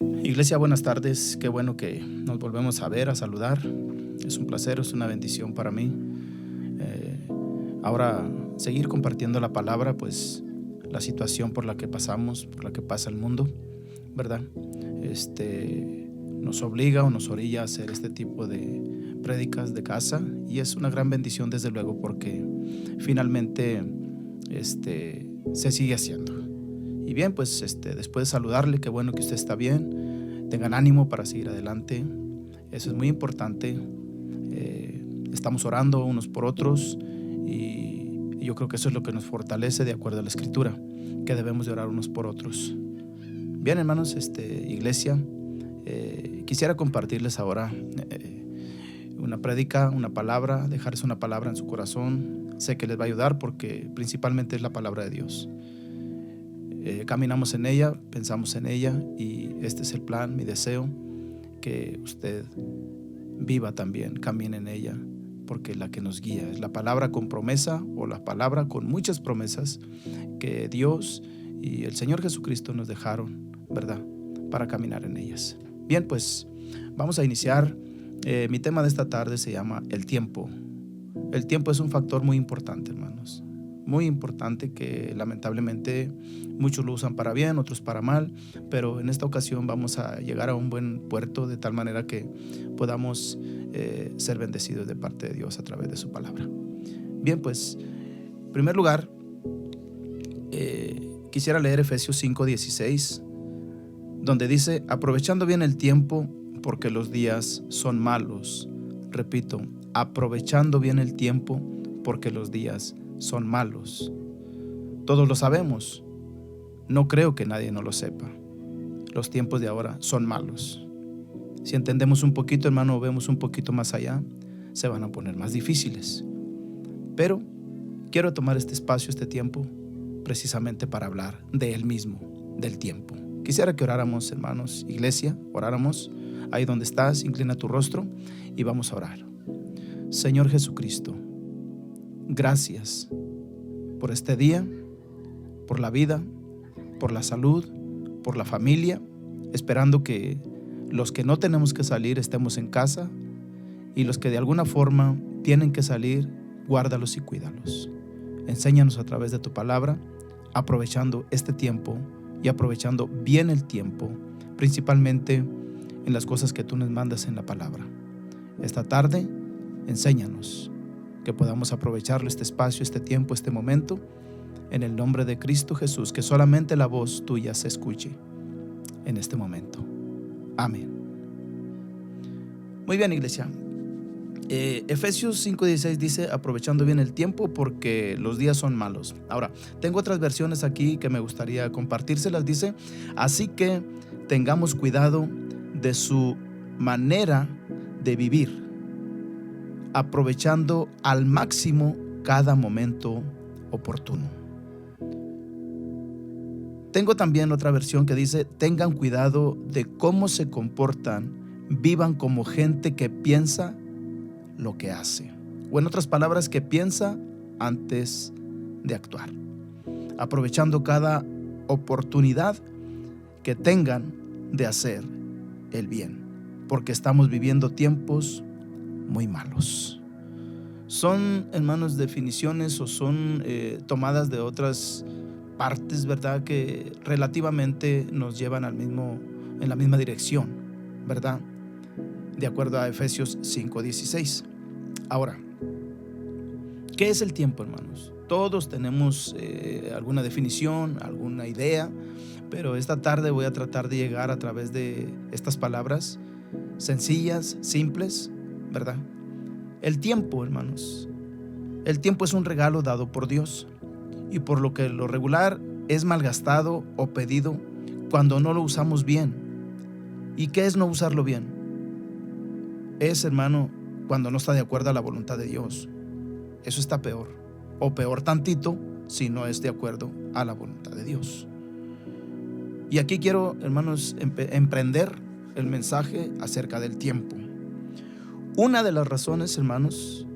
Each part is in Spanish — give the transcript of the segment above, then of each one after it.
Iglesia, buenas tardes. Qué bueno que nos volvemos a ver, a saludar. Es un placer, es una bendición para mí. Eh, Ahora seguir compartiendo la palabra, pues la situación por la que pasamos, por la que pasa el mundo, ¿verdad? Nos obliga o nos orilla a hacer este tipo de prédicas de casa, y es una gran bendición desde luego, porque finalmente se sigue haciendo. Y bien, pues después de saludarle, qué bueno que usted está bien, tengan ánimo para seguir adelante, eso es muy importante. Estamos orando unos por otros, y yo creo que eso es lo que nos fortalece de acuerdo a la Escritura, que debemos de orar unos por otros. Bien, hermanos, iglesia, quisiera compartirles ahora una prédica, una palabra, dejarles una palabra en su corazón. Sé que les va a ayudar porque principalmente es la palabra de Dios. Caminamos en ella, pensamos en ella, y este es el plan, mi deseo, que usted viva también, camine en ella, porque la que nos guía es la palabra con promesa, o la palabra con muchas promesas que Dios y el Señor Jesucristo nos dejaron, ¿verdad?, para caminar en ellas. Bien, pues vamos a iniciar. Mi tema de esta tarde se llama el tiempo. El tiempo es un factor muy importante, hermanos, muy importante, que lamentablemente muchos lo usan para bien, otros para mal, pero en esta ocasión vamos a llegar a un buen puerto, de tal manera que podamos ser bendecidos de parte de Dios a través de su palabra. Bien, pues en primer lugar quisiera leer Efesios 5:16, donde dice: aprovechando bien el tiempo, porque los días son malos. Repito, aprovechando bien el tiempo, porque los días son malos. Todos lo sabemos, no creo que nadie no lo sepa. Los tiempos de ahora son malos. Si entendemos un poquito, hermano, o vemos un poquito más allá, se van a poner más difíciles. Pero quiero tomar este espacio, este tiempo, precisamente para hablar de él mismo, del tiempo. Quisiera que oráramos, hermanos, iglesia, oráramos. Ahí donde estás, inclina tu rostro y vamos a orar. Señor Jesucristo, gracias por este día, por la vida, por la salud, por la familia, esperando que los que no tenemos que salir estemos en casa, y los que de alguna forma tienen que salir, guárdalos y cuídalos. Enséñanos a través de tu palabra, aprovechando este tiempo y aprovechando bien el tiempo, principalmente en las cosas que tú nos mandas en la palabra. Esta tarde, enséñanos que podamos aprovecharlo, este espacio, este tiempo, este momento, en el nombre de Cristo Jesús, que solamente la voz tuya se escuche en este momento. Amén. Muy bien, iglesia. Efesios 5:16 dice: aprovechando bien el tiempo, porque los días son malos. Ahora, tengo otras versiones aquí que me gustaría compartírselas. Dice: así que tengamos cuidado de su manera de vivir, aprovechando al máximo cada momento oportuno. Tengo también otra versión que dice: tengan cuidado de cómo se comportan, vivan como gente que piensa lo que hace. O en otras palabras, que piensa antes de actuar. Aprovechando cada oportunidad que tengan de hacer el bien, porque estamos viviendo tiempos muy malos. Son, hermanos, definiciones, o son tomadas de otras partes, ¿verdad?, que relativamente nos llevan en la misma dirección, ¿verdad?, de acuerdo a Efesios 5:16. Ahora, ¿qué es el tiempo, hermanos? Todos tenemos alguna definición, alguna idea, pero esta tarde voy a tratar de llegar a través de estas palabras sencillas, simples, ¿verdad? El tiempo, hermanos, el tiempo es un regalo dado por Dios, y por lo que lo regular es malgastado o pedido cuando no lo usamos bien. ¿Y qué es no usarlo bien? Es, hermano, cuando no está de acuerdo a la voluntad de Dios. Eso está peor, o peor tantito, si no es de acuerdo a la voluntad de Dios. Y aquí quiero, hermanos, emprender el mensaje acerca del tiempo. Una de las razones, hermanos,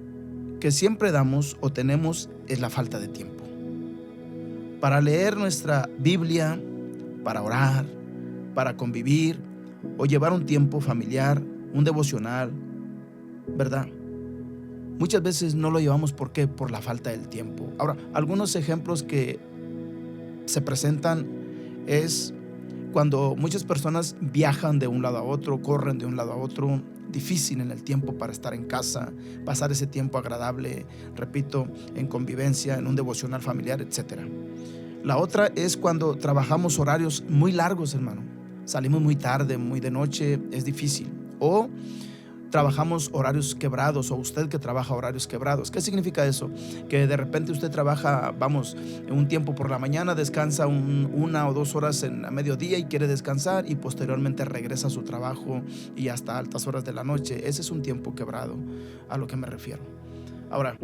que siempre damos o tenemos es la falta de tiempo. Para leer nuestra Biblia, para orar, para convivir, o llevar un tiempo familiar, un devocional, ¿verdad? Muchas veces no lo llevamos, ¿por qué? Por la falta del tiempo. Ahora, algunos ejemplos que se presentan es cuando muchas personas viajan de un lado a otro, corren de un lado a otro, difícil en el tiempo para estar en casa, pasar ese tiempo agradable, repito, en convivencia, en un devocional familiar, etc. La otra es cuando trabajamos horarios muy largos, hermano. Salimos muy tarde, muy de noche, es difícil. O trabajamos horarios quebrados, o usted que trabaja horarios quebrados. ¿Qué significa eso? Que de repente usted trabaja, un tiempo por la mañana, descansa 1 o 2 horas a mediodía y quiere descansar, y posteriormente regresa a su trabajo y hasta altas horas de la noche. Ese es un tiempo quebrado, a lo que me refiero. Ahora,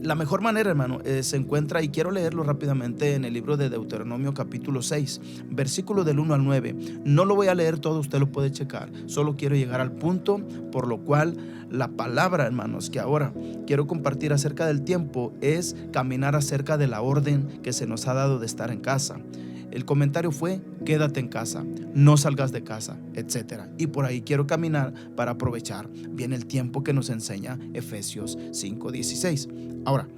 la mejor manera, hermano, se encuentra, y quiero leerlo rápidamente, en el libro de Deuteronomio capítulo 6, versículo del 1 al 9. No lo voy a leer todo, usted lo puede checar. Solo quiero llegar al punto por lo cual la palabra, hermanos, que ahora quiero compartir acerca del tiempo es caminar acerca de la orden que se nos ha dado de estar en casa. El comentario fue: quédate en casa, no salgas de casa, etc. Y por ahí quiero caminar para aprovechar bien el tiempo que nos enseña Efesios 5:16. Ahora,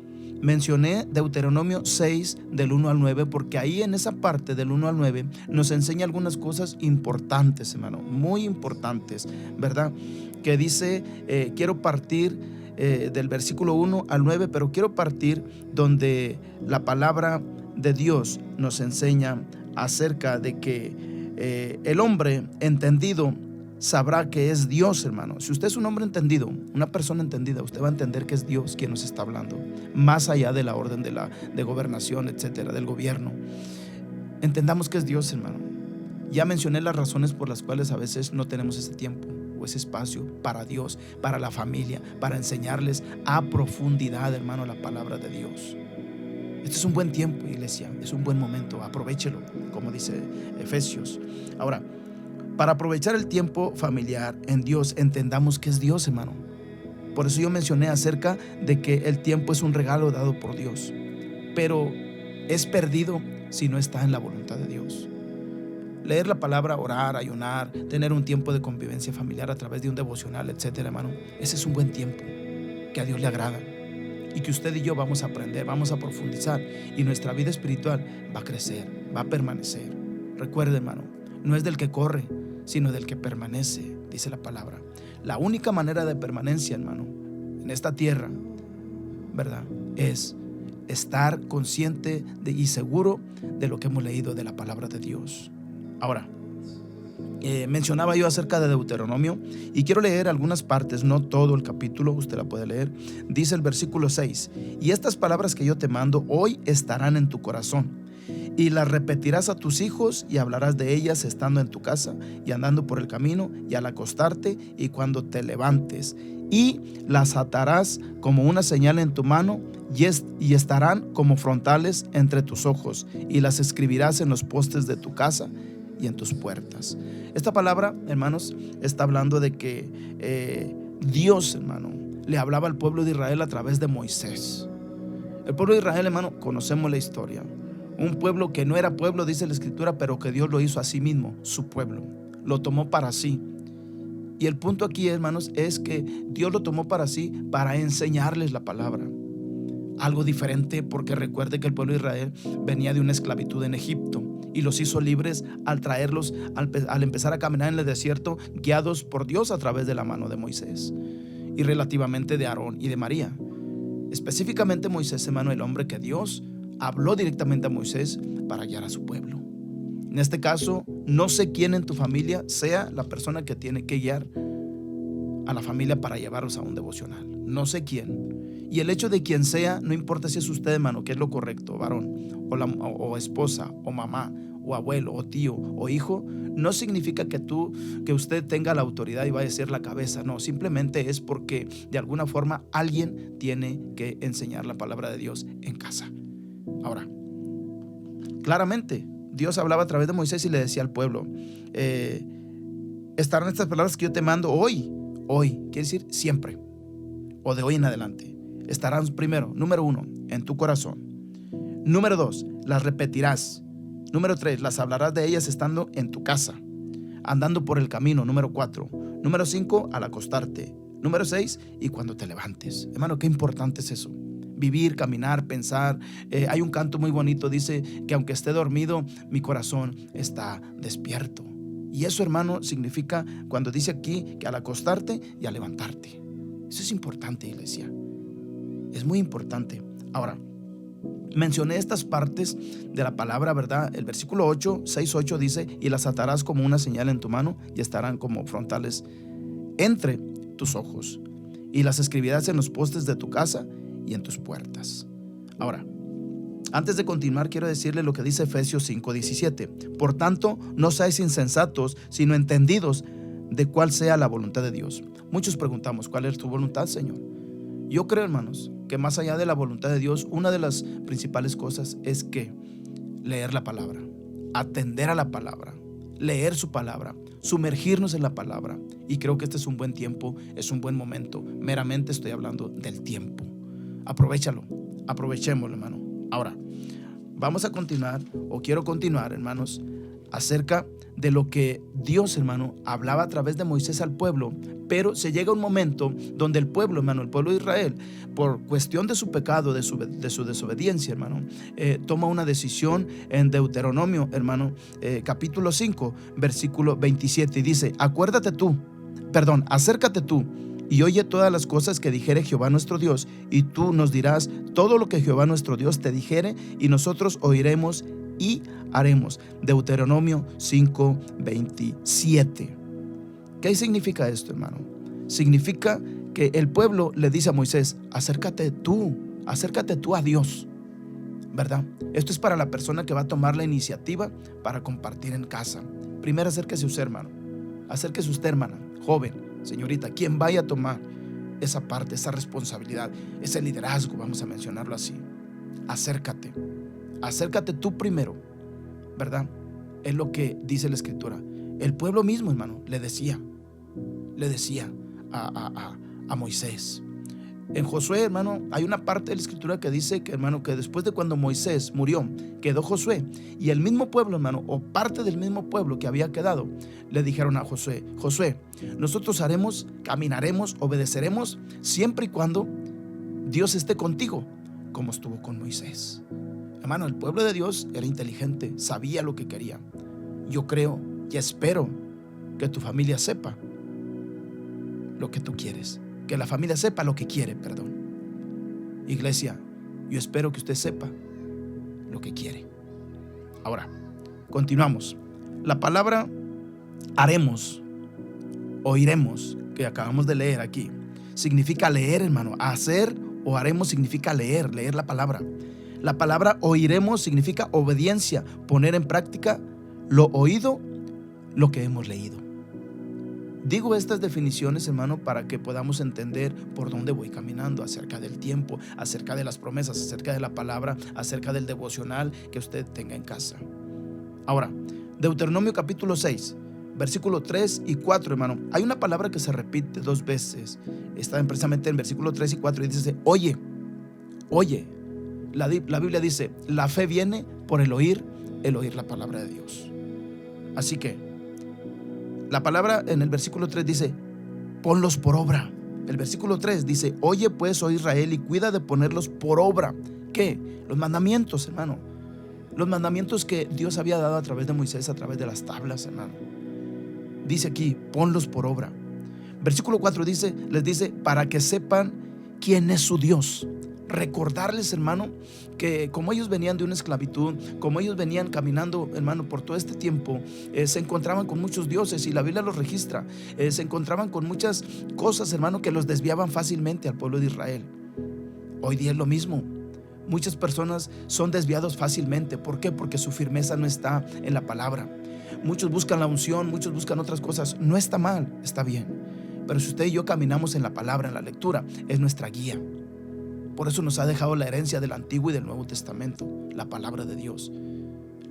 mencioné Deuteronomio 6 del 1 al 9 porque ahí en esa parte del 1 al 9 nos enseña algunas cosas importantes, hermano, muy importantes, ¿verdad? Que dice, quiero partir del versículo 1 al 9, pero quiero partir donde la palabra de Dios nos enseña acerca de que el hombre entendido sabrá que es Dios, hermano. Si usted es un hombre entendido, una persona entendida, usted va a entender que es Dios quien nos está hablando, más allá de la orden de gobernación, etcétera, del gobierno. Entendamos que es Dios, hermano. Ya mencioné las razones por las cuales a veces no tenemos ese tiempo o ese espacio para Dios, para la familia, para enseñarles a profundidad, hermano, la palabra de Dios. Este es un buen tiempo, iglesia, es un buen momento, aprovéchelo, como dice Efesios. Ahora, para aprovechar el tiempo familiar en Dios, entendamos que es Dios, hermano. Por eso yo mencioné acerca de que el tiempo es un regalo dado por Dios, pero es perdido si no está en la voluntad de Dios. Leer la palabra, orar, ayunar, tener un tiempo de convivencia familiar a través de un devocional, etcétera, hermano, ese es un buen tiempo que a Dios le agrada. Y que usted y yo vamos a aprender, vamos a profundizar, y nuestra vida espiritual va a crecer, va a permanecer. Recuerde, hermano, no es del que corre, sino del que permanece, dice la palabra. La única manera de permanencia, hermano, en esta tierra, ¿verdad?, es estar consciente y seguro de lo que hemos leído de la palabra de Dios. Ahora, mencionaba yo acerca de Deuteronomio y quiero leer algunas partes, no todo el capítulo, usted la puede leer. Dice el versículo 6: y estas palabras que yo te mando hoy estarán en tu corazón, y las repetirás a tus hijos, y hablarás de ellas estando en tu casa y andando por el camino y al acostarte y cuando te levantes, y las atarás como una señal en tu mano y estarán como frontales entre tus ojos, y las escribirás en los postes de tu casa y en tus puertas. Esta palabra, hermanos, está hablando de que Dios, hermano, le hablaba al pueblo de Israel a través de Moisés. El pueblo de Israel, hermano, conocemos la historia. Un pueblo que no era pueblo, dice la Escritura, pero que Dios lo hizo a sí mismo, su pueblo. Lo tomó para sí. Y el punto aquí, hermanos, es que Dios lo tomó para sí para enseñarles la palabra. Algo diferente, porque recuerde que el pueblo de Israel venía de una esclavitud en Egipto, y los hizo libres al traerlos, al empezar a caminar en el desierto, guiados por Dios a través de la mano de Moisés, y relativamente de Aarón y de María. Específicamente Moisés, hermano, el hombre que Dios habló directamente a Moisés para guiar a su pueblo. En este caso, no sé quién en tu familia sea la persona que tiene que guiar a la familia para llevarlos a un devocional. No sé quién. Y el hecho de quien sea, no importa si es usted, hermano, que es lo correcto, varón, o esposa, o mamá, o abuelo, o tío, o hijo, no significa que usted tenga la autoridad y vaya a ser la cabeza. No, simplemente es porque de alguna forma alguien tiene que enseñar la palabra de Dios en casa. Ahora, claramente, Dios hablaba a través de Moisés y le decía al pueblo, estarán estas palabras que yo te mando hoy, quiere decir siempre, o de hoy en adelante. Estarán primero, número 1, en tu corazón. Número 2, las repetirás. Número 3, las hablarás de ellas estando en tu casa. andando por el camino, número 4. Número 5, al acostarte. Número 6, y cuando te levantes. Hermano, qué importante es eso. Vivir, caminar, pensar. Hay un canto muy bonito, dice que aunque esté dormido, mi corazón está despierto. Y eso, hermano, significa cuando dice aquí que al acostarte y al levantarte. Eso es importante, iglesia. Es muy importante. Ahora, mencioné estas partes de la palabra, ¿verdad? El versículo 6:8 dice, y las atarás como una señal en tu mano y estarán como frontales entre tus ojos, y las escribirás en los postes de tu casa y en tus puertas. Ahora, antes de continuar, quiero decirle lo que dice Efesios 5:17. Por tanto, no seáis insensatos, sino entendidos de cuál sea la voluntad de Dios. Muchos preguntamos, ¿cuál es tu voluntad, Señor? Yo creo, hermanos, que más allá de la voluntad de Dios, una de las principales cosas es que leer la palabra, atender a la palabra, leer su palabra, sumergirnos en la palabra. Y creo que este es un buen tiempo, es un buen momento. Meramente estoy hablando del tiempo. Aprovechalo, aprovechémoslo, hermano. Ahora, vamos a continuar, o quiero continuar, hermanos, acerca de lo que Dios, hermano, hablaba a través de Moisés al pueblo. Pero se llega un momento donde el pueblo, hermano, el pueblo de Israel, por cuestión de su pecado, de su desobediencia, hermano, toma una decisión en Deuteronomio, hermano, capítulo 5, versículo 27, y dice, acércate tú y oye todas las cosas que dijere Jehová nuestro Dios, y tú nos dirás todo lo que Jehová nuestro Dios te dijere, y nosotros oiremos y haremos. Deuteronomio 5, 27. ¿Qué significa esto, hermano? Significa que el pueblo le dice a Moisés, acércate tú a Dios, ¿verdad? Esto es para la persona que va a tomar la iniciativa para compartir en casa. Primero acérquese usted, hermano. Acérquese usted, hermana, joven, señorita, quien vaya a tomar esa parte, esa responsabilidad, ese liderazgo, vamos a mencionarlo así. Acércate tú primero, ¿verdad? Es lo que dice la Escritura. El pueblo mismo, hermano, le decía a Moisés. En Josué, hermano, hay una parte de la Escritura que dice que, hermano, que después de cuando Moisés murió, quedó Josué, y el mismo pueblo, hermano, o parte del mismo pueblo que había quedado, le dijeron a Josué, nosotros caminaremos, obedeceremos siempre y cuando Dios esté contigo, como estuvo con Moisés. Hermano, el pueblo de Dios era inteligente, sabía lo que quería. Yo creo y espero que tu familia sepa lo que tú quieres, que la familia sepa lo que quiere, perdón. Iglesia, yo espero que usted sepa lo que quiere. Ahora, continuamos. La palabra haremos, oiremos, que acabamos de leer aquí, significa leer, hermano. Hacer o haremos significa leer la palabra. La palabra oiremos significa obediencia, poner en práctica lo oído, lo que hemos leído. Digo estas definiciones, hermano, para que podamos entender por dónde voy caminando acerca del tiempo, acerca de las promesas, acerca de la palabra, acerca del devocional que usted tenga en casa. Ahora, Deuteronomio capítulo 6, versículo 3 y 4, hermano. Hay una palabra que se repite 2 veces. Está precisamente en versículo 3 y 4 y dice, oye. La Biblia dice, la fe viene por el oír la palabra de Dios. Así que la palabra en el versículo 3 dice, ponlos por obra. El versículo 3 dice, oye pues, oh Israel, y cuida de ponerlos por obra. ¿Qué? Los mandamientos, hermano. Los mandamientos que Dios había dado a través de Moisés, a través de las tablas, hermano. Dice aquí, ponlos por obra. Versículo 4 les dice, para que sepan quién es su Dios. Recordarles, hermano, que como ellos venían de una esclavitud, como ellos venían caminando, hermano, por todo este tiempo, se encontraban con muchos dioses, y la Biblia los registra. Se encontraban con muchas cosas, hermano, que los desviaban fácilmente al pueblo de Israel. Hoy día es lo mismo. Muchas personas son desviados fácilmente. ¿Por qué? Porque su firmeza no está en la palabra. Muchos buscan la unción, muchos buscan otras cosas. No está mal, está bien. Pero si usted y yo caminamos en la palabra, en la lectura, es nuestra guía. Por eso nos ha dejado la herencia del Antiguo y del Nuevo Testamento, la palabra de Dios.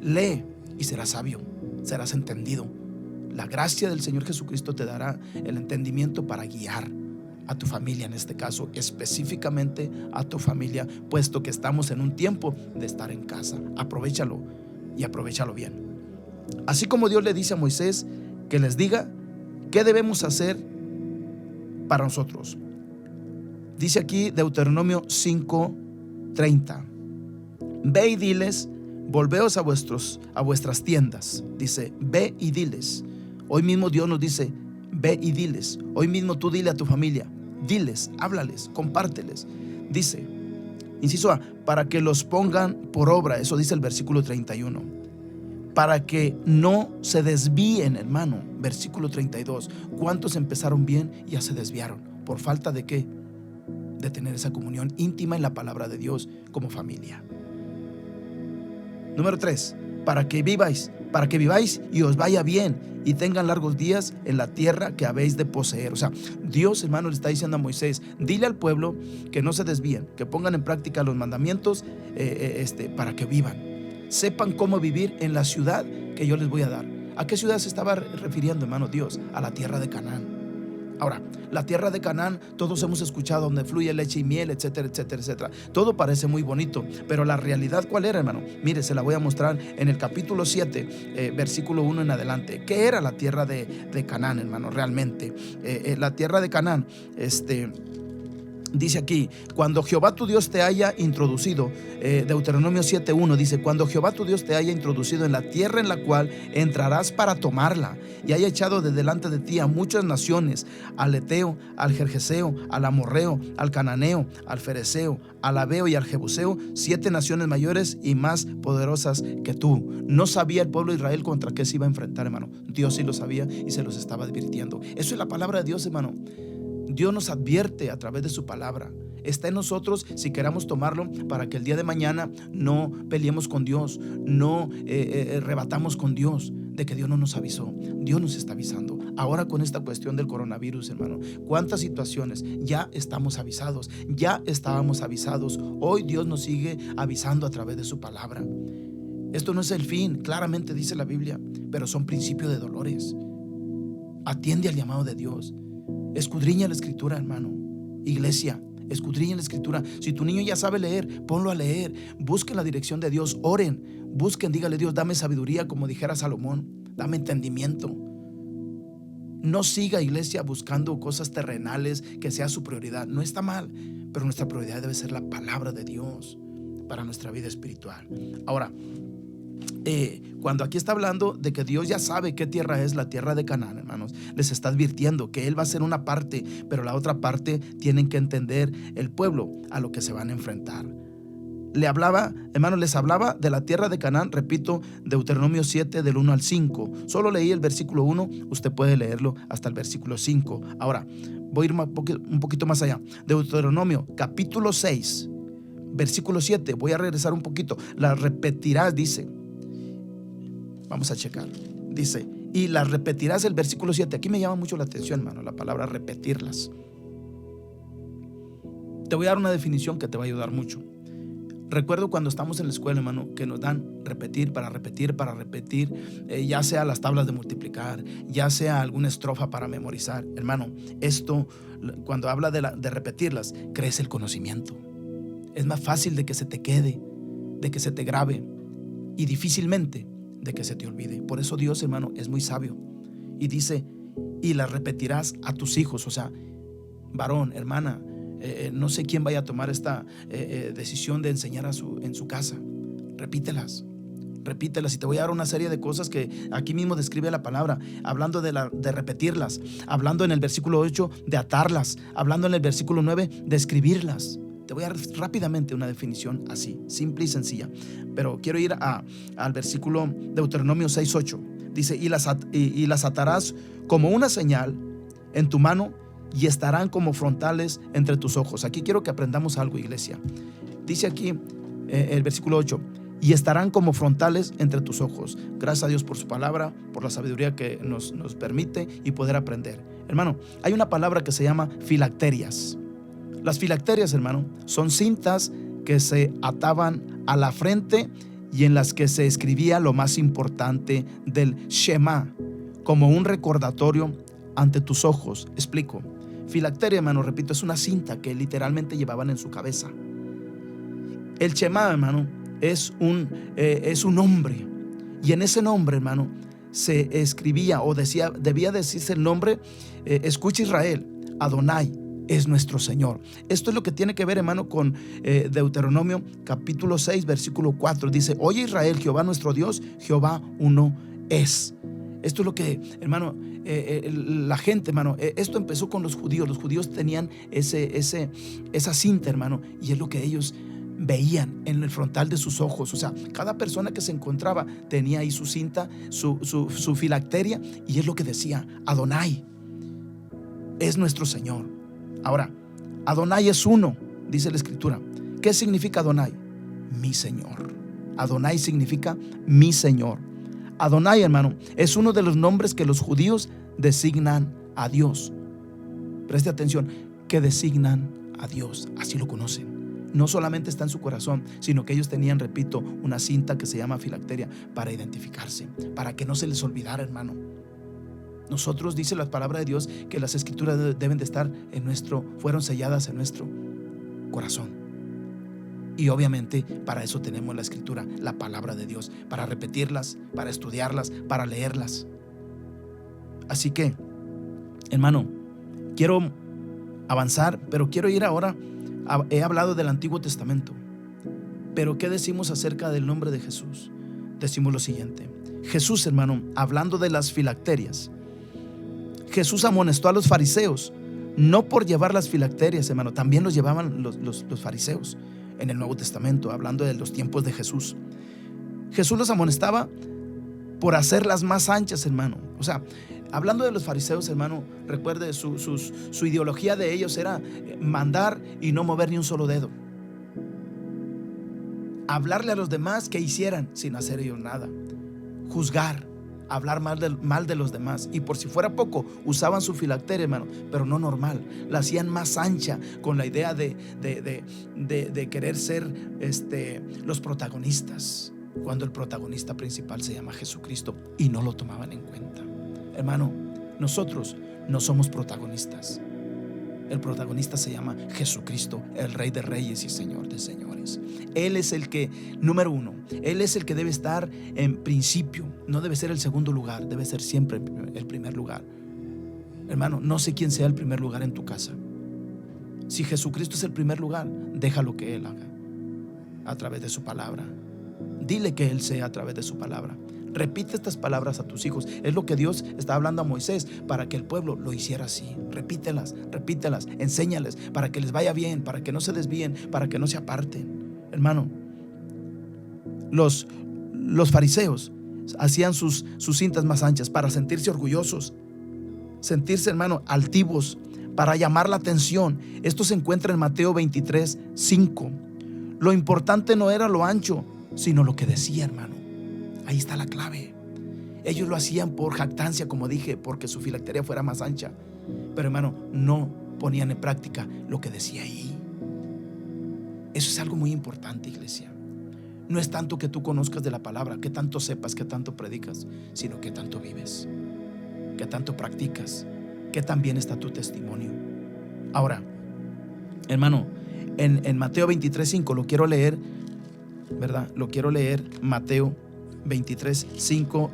Lee y serás sabio, serás entendido. La gracia del Señor Jesucristo te dará el entendimiento para guiar a tu familia, en este caso, específicamente a tu familia, puesto que estamos en un tiempo de estar en casa. Aprovéchalo y aprovéchalo bien. Así como Dios le dice a Moisés que les diga qué debemos hacer para nosotros. Dice aquí Deuteronomio 5:30. Ve y diles, volveos a vuestras tiendas. Dice, ve y diles. Hoy mismo Dios nos dice, ve y diles. Hoy mismo tú dile a tu familia, diles, háblales, compárteles. Dice, inciso A, para que los pongan por obra. Eso dice el versículo 31. Para que no se desvíen, hermano. Versículo 32. ¿Cuántos empezaron bien y ya se desviaron? ¿Por falta de qué? De tener esa comunión íntima en la palabra de Dios como familia. Número 3, para que viváis y os vaya bien y tengan largos días en la tierra que habéis de poseer. O sea, Dios, hermano, le está diciendo a Moisés, dile al pueblo que no se desvíen, que pongan en práctica los mandamientos para que vivan. Sepan cómo vivir en la ciudad que yo les voy a dar. ¿A qué ciudad se estaba refiriendo, hermano Dios? A la tierra de Canaán. Ahora, la tierra de Canaán, todos hemos escuchado, donde fluye leche y miel, etcétera, etcétera, etcétera. Todo parece muy bonito, pero la realidad, ¿cuál era, hermano? Mire, se la voy a mostrar en el capítulo 7, versículo 1 en adelante. ¿Qué era la tierra de Canaán, hermano? Realmente, la tierra de Canaán, dice aquí, cuando Jehová tu Dios te haya introducido, Deuteronomio 7:1 dice, cuando Jehová tu Dios te haya introducido en la tierra en la cual entrarás para tomarla, y haya echado de delante de ti a muchas naciones, al Eteo, al Gergeseo, al Amorreo, al Cananeo, al Fereceo, al Abeo y al Jebuseo, 7 naciones mayores y más poderosas que tú. No sabía el pueblo de Israel contra qué se iba a enfrentar, hermano. Dios sí lo sabía y se los estaba advirtiendo. Eso es la palabra de Dios, hermano. Dios nos advierte a través de su palabra. Está en nosotros si queramos tomarlo para que el día de mañana no peleemos con Dios, no rebatamos con Dios de que Dios no nos avisó. Dios nos está avisando. Ahora con esta cuestión del coronavirus, hermano, ¿cuántas situaciones? Ya estamos avisados, ya estábamos avisados. Hoy Dios nos sigue avisando a través de su palabra. Esto no es el fin, claramente dice la Biblia, pero son principios de dolores. Atiende al llamado de Dios. Escudriña la escritura, hermano. Iglesia, escudriña la escritura. Si tu niño ya sabe leer, ponlo a leer. Busquen la dirección de Dios, oren, busquen, dígale Dios, dame sabiduría, como dijera Salomón, dame entendimiento. No siga, iglesia, buscando cosas terrenales que sea su prioridad. No está mal, pero nuestra prioridad debe ser la palabra de Dios para nuestra vida espiritual. Ahora, cuando aquí está hablando de que Dios ya sabe qué tierra es la tierra de Canaán, hermanos, les está advirtiendo que Él va a ser una parte, pero la otra parte tienen que entender el pueblo a lo que se van a enfrentar. Les hablaba de la tierra de Canaán, repito, Deuteronomio 7 del 1 al 5. Solo leí el versículo 1, usted puede leerlo hasta el versículo 5. Ahora, voy a ir un poquito más allá. Deuteronomio capítulo 6, versículo 7, voy a regresar un poquito. La repetirás, dice. Vamos a checar. Dice, y las repetirás, el versículo 7. Aquí me llama mucho la atención, hermano, la palabra repetirlas. Te voy a dar una definición que te va a ayudar mucho. Recuerdo cuando estamos en la escuela, hermano, que nos dan repetir, ya sea las tablas de multiplicar, ya sea alguna estrofa para memorizar. Hermano, esto, cuando habla de repetirlas, crece el conocimiento. Es más fácil de que se te quede, de que se te grabe, y difícilmente de que se te olvide. Por eso Dios, hermano, es muy sabio y dice, y las repetirás a tus hijos. O sea, varón, hermana, no sé quién vaya a tomar esta decisión de enseñar en su casa. Repítelas, y te voy a dar una serie de cosas que aquí mismo describe la palabra, hablando de repetirlas, hablando en el versículo 8 de atarlas, hablando en el versículo 9 de escribirlas. Te voy a dar rápidamente una definición así, simple y sencilla, pero quiero ir al versículo de Deuteronomio 6:8. Dice, y las atarás como una señal en tu mano y estarán como frontales entre tus ojos. Aquí quiero que aprendamos algo, iglesia. Dice aquí el versículo 8, y estarán como frontales entre tus ojos. Gracias a Dios por su palabra, por la sabiduría que nos permite y poder aprender. Hermano, hay una palabra que se llama filacterias. Las filacterias, hermano, son cintas que se ataban a la frente y en las que se escribía lo más importante del Shema, como un recordatorio ante tus ojos. Explico. Filacteria, hermano, repito, es una cinta que literalmente llevaban en su cabeza. El Shema, hermano, es un nombre, y en ese nombre, hermano, se escribía o decía, debía decirse el nombre, escucha Israel, Adonai es nuestro Señor. Esto es lo que tiene que ver, hermano, con Deuteronomio capítulo 6, versículo 4. Dice, oye Israel, Jehová nuestro Dios, Jehová uno es. Esto es lo que, hermano, la gente, hermano, esto empezó con los judíos. Los judíos tenían esa cinta, hermano, y es lo que ellos veían en el frontal de sus ojos. O sea, cada persona que se encontraba tenía ahí su cinta, su filacteria, y es lo que decía, Adonai es nuestro Señor. Ahora, Adonai es uno, dice la Escritura. ¿Qué significa Adonai? Mi Señor. Adonai significa mi Señor. Adonai, hermano, es uno de los nombres que los judíos designan a Dios. Preste atención, que designan a Dios, así lo conocen. No solamente está en su corazón, sino que ellos tenían, repito, una cinta que se llama filacteria para identificarse, para que no se les olvidara, hermano. Nosotros, dice la palabra de Dios, que las escrituras deben de estar fueron selladas en nuestro corazón. Y obviamente para eso tenemos la escritura, la palabra de Dios, para repetirlas, para estudiarlas, para leerlas. Así que, hermano, quiero avanzar, pero quiero ir ahora. He hablado del Antiguo Testamento, pero ¿qué decimos acerca del nombre de Jesús? Decimos lo siguiente. Jesús, hermano, hablando de las filacterias, Jesús amonestó a los fariseos, no por llevar las filacterias, hermano, también los llevaban los fariseos en el Nuevo Testamento, hablando de los tiempos de Jesús. Jesús los amonestaba por hacerlas más anchas, hermano. O sea, hablando de los fariseos, hermano, recuerde, su ideología de ellos era mandar y no mover ni un solo dedo. Hablarle a los demás que hicieran sin hacer ellos nada. Juzgar, hablar mal de los demás. Y por si fuera poco, usaban su filacteria, hermano, pero no normal. La hacían más ancha con la idea de querer ser los protagonistas, cuando el protagonista principal se llama Jesucristo, y no lo tomaban en cuenta. Hermano, nosotros no somos protagonistas. El protagonista se llama Jesucristo, el Rey de Reyes y Señor de Señores. Él es el que, número uno, Él es el que debe estar en principio. No debe ser el segundo lugar, debe ser siempre el primer lugar. Hermano, no sé quién sea el primer lugar en tu casa. Si Jesucristo es el primer lugar, déjalo que Él haga a través de su palabra. Dile que Él sea a través de su palabra. Repite estas palabras a tus hijos. Es lo que Dios está hablando a Moisés para que el pueblo lo hiciera así. Repítelas, enséñales para que les vaya bien, para que no se desvíen, para que no se aparten. Hermano, los fariseos hacían sus cintas más anchas para sentirse orgullosos, sentirse, hermano, altivos, para llamar la atención. Esto se encuentra en Mateo 23, 5. Lo importante no era lo ancho, sino lo que decía, hermano. Ahí está la clave. Ellos lo hacían por jactancia, como dije, porque su filacteria fuera más ancha. Pero, hermano, no ponían en práctica lo que decía ahí. Eso es algo muy importante, iglesia. No es tanto que tú conozcas de la palabra, que tanto sepas, que tanto predicas, sino que tanto vives, que tanto practicas, que también está tu testimonio. Ahora, hermano, en Mateo 23:5 lo quiero leer, ¿verdad? Lo quiero leer, Mateo 23:5,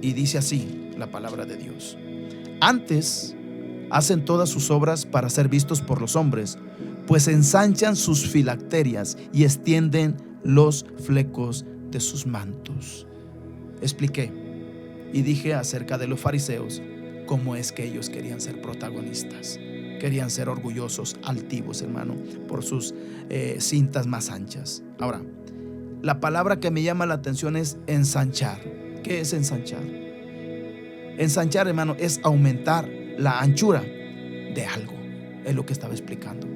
y dice así la palabra de Dios: antes hacen todas sus obras para ser vistos por los hombres, pues ensanchan sus filacterias y extienden los flecos de sus mantos. Expliqué y dije acerca de los fariseos cómo es que ellos querían ser protagonistas, querían ser orgullosos, altivos, hermano, por sus cintas más anchas. Ahora, la palabra que me llama la atención es ensanchar. ¿Qué es ensanchar? Ensanchar, hermano, es aumentar la anchura de algo. Es lo que estaba explicando.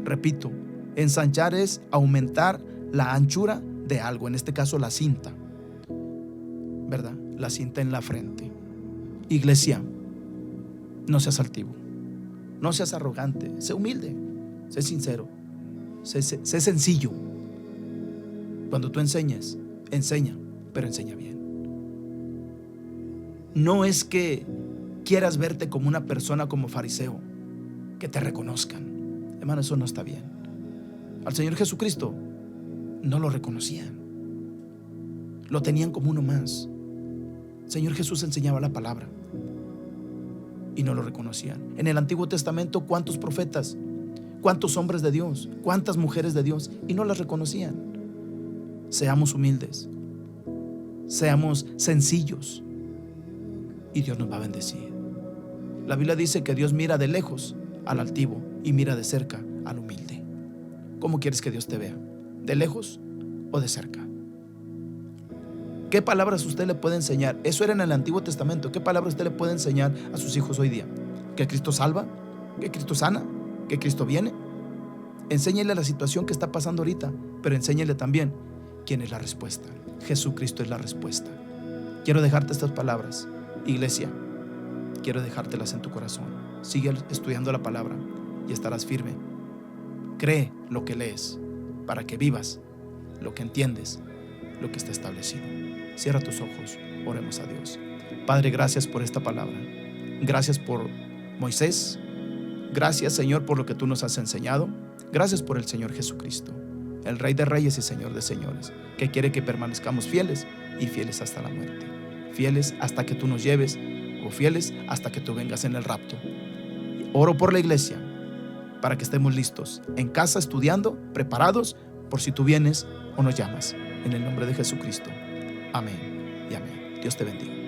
Repito, ensanchar es aumentar la anchura de algo. En este caso, la cinta, ¿verdad? La cinta en la frente. Iglesia, no seas altivo, no seas arrogante, sé humilde, sé sincero, sé sencillo. Cuando tú enseñes, enseña, pero enseña bien. No es que quieras verte como una persona, como fariseo, que te reconozcan. Hermano, eso no está bien. Al Señor Jesucristo no lo reconocían, lo tenían como uno más. Señor Jesús enseñaba la palabra y no lo reconocían. En el Antiguo Testamento, ¿cuántos profetas? ¿Cuántos hombres de Dios? ¿Cuántas mujeres de Dios? Y no las reconocían. Seamos humildes, seamos sencillos y Dios nos va a bendecir. La Biblia dice que Dios mira de lejos al altivo y mira de cerca al humilde. ¿Cómo quieres que Dios te vea? ¿De lejos o de cerca? ¿Qué palabras usted le puede enseñar? Eso era en el Antiguo Testamento. ¿Qué palabras usted le puede enseñar a sus hijos hoy día? ¿Que Cristo salva? ¿Que Cristo sana? ¿Que Cristo viene? Enséñele la situación que está pasando ahorita, pero enséñele también quién es la respuesta. Jesucristo es la respuesta. Quiero dejarte estas palabras, iglesia. Quiero dejártelas en tu corazón. Sigue estudiando la palabra y estarás firme. Cree lo que lees para que vivas lo que entiendes, lo que está establecido. Cierra tus ojos, oremos a Dios. Padre, gracias por esta palabra. Gracias por Moisés. Gracias, Señor, por lo que tú nos has enseñado. Gracias por el Señor Jesucristo, el Rey de Reyes y Señor de Señores, que quiere que permanezcamos fieles y fieles hasta la muerte. Fieles hasta que tú nos lleves, o fieles hasta que tú vengas en el rapto. Oro por la iglesia para que estemos listos, en casa estudiando, preparados por si tú vienes o nos llamas. En el nombre de Jesucristo. Amén y amén. Dios te bendiga.